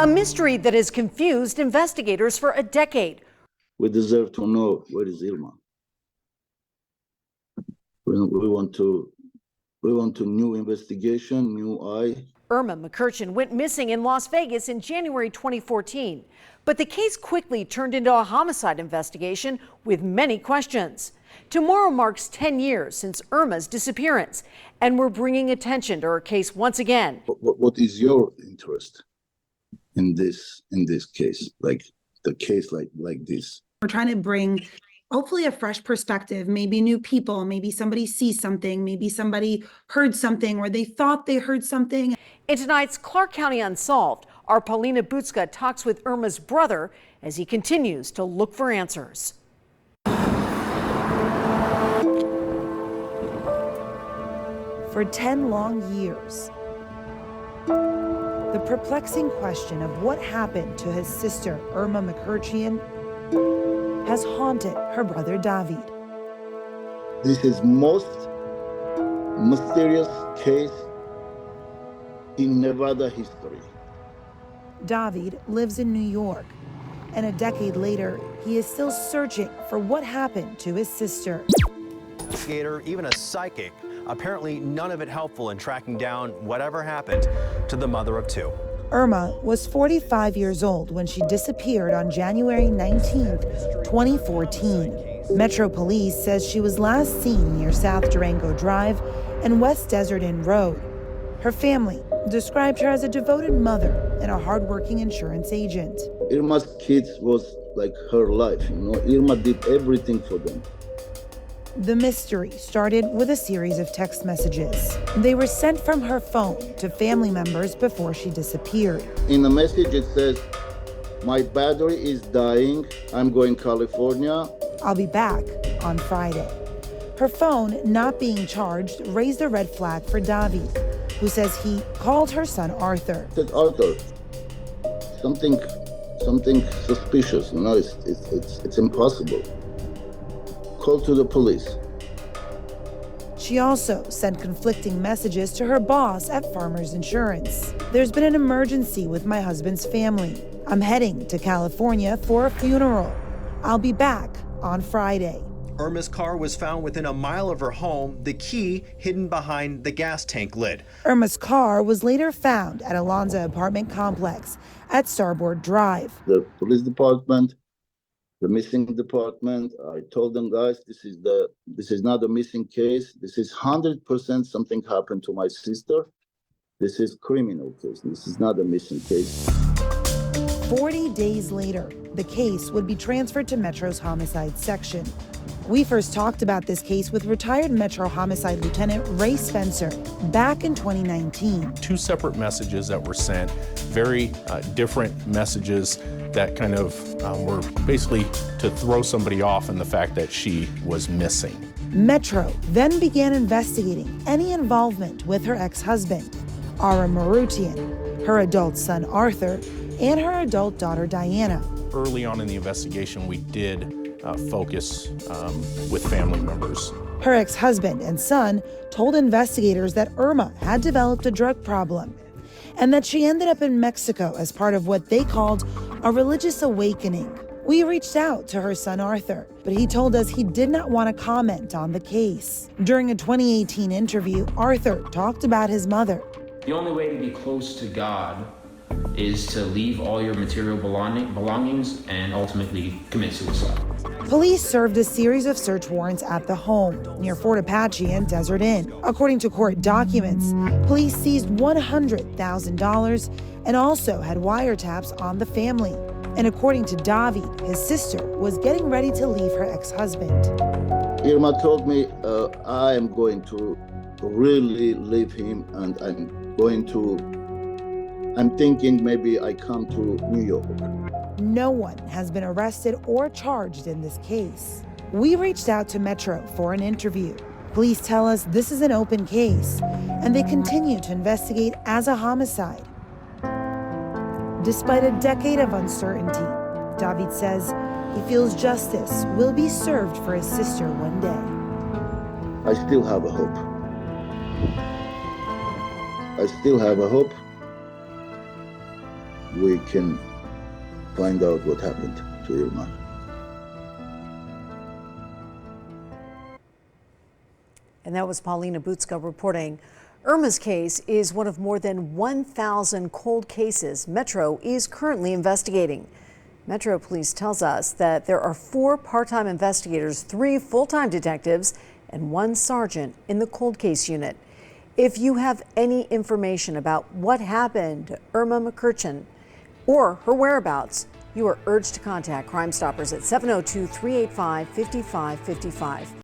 A mystery that has confused investigators for a decade. We deserve to know where is Irma. We want a new investigation, new eye. Irma Mkrtchyan went missing in Las Vegas in January 2014. But the case quickly turned into a homicide investigation with many questions. Tomorrow marks 10 years since Irma's disappearance, and we're bringing attention to her case once again. What is your interest in this case, like the case like this? We're trying to bring hopefully a fresh perspective, maybe new people, maybe somebody sees something, maybe somebody heard something or they thought they heard something. In tonight's Clark County Unsolved, our Paulina Bucka talks with Irma's brother as he continues to look for answers. For 10 long years, the perplexing question of what happened to his sister, Irma Mkrtchyan, has haunted her brother, David. This is most mysterious case in Nevada history. David lives in New York, and a decade later, he is still searching for what happened to his sister. Skater, even a psychic, apparently none of it helpful in tracking down whatever happened to the mother of two. Irma was 45 years old when she disappeared on January 19, 2014. Metro Police says she was last seen near South Durango Drive and West Desert Inn Road. Her family described her as a devoted mother and a hardworking insurance agent. Irma's kids was like her life, Irma did everything for them. The mystery started with a series of text messages. They were sent from her phone to family members before she disappeared. In the message it says, "My battery is dying, I'm going California. I'll be back on Friday." Her phone not being charged raised a red flag for David, who says he called her son Arthur. I said, "Arthur, something suspicious, it's impossible. Call to the police." She also sent conflicting messages to her boss at Farmers Insurance. "There's been an emergency with my husband's family. I'm heading to California for a funeral. I'll be back on Friday." Irma's car was found within a mile of her home, the key hidden behind the gas tank lid. Irma's car was later found at Alonza apartment complex at Starboard Drive. The police department, the missing department, I told them, guys, this is not a missing case. This is 100% something happened to my sister. This is criminal case. This is not a missing case. 40 days later, the case would be transferred to Metro's homicide section. We first talked about this case with retired Metro Homicide Lieutenant Ray Spencer back in 2019. Two separate messages that were sent, very different messages that kind of were basically to throw somebody off in the fact that she was missing. Metro then began investigating any involvement with her ex-husband, Irma Mkrtchyan, her adult son Arthur, and her adult daughter Diana. Early on in the investigation, we did focus with family members. Her ex-husband and son told investigators that Irma had developed a drug problem and that she ended up in Mexico as part of what they called a religious awakening. We reached out to her son Arthur, but he told us he did not want to comment on the case. During a 2018 interview, Arthur talked about his mother. The only way to be close to God is to leave all your material belongings and ultimately commit suicide. Police served a series of search warrants at the home near Fort Apache and Desert Inn. According to court documents, police seized $100,000 and also had wiretaps on the family. And according to David, his sister was getting ready to leave her ex-husband. Irma told me, I am going to really leave him, and I'm thinking maybe I come to New York. No one has been arrested or charged in this case. We reached out to Metro for an interview. Police tell us this is an open case, and they continue to investigate as a homicide. Despite a decade of uncertainty, David says he feels justice will be served for his sister one day. I still have a hope. I still have a hope. we can find out what happened to Irma. And that was Paulina Bucka reporting. Irma's case is one of more than 1,000 cold cases Metro is currently investigating. Metro Police tells us that there are 4 part-time investigators, 3 full-time detectives, and 1 sergeant in the cold case unit. If you have any information about what happened to Irma Mkrtchyan or her whereabouts, you are urged to contact Crime Stoppers at 702-385-5555.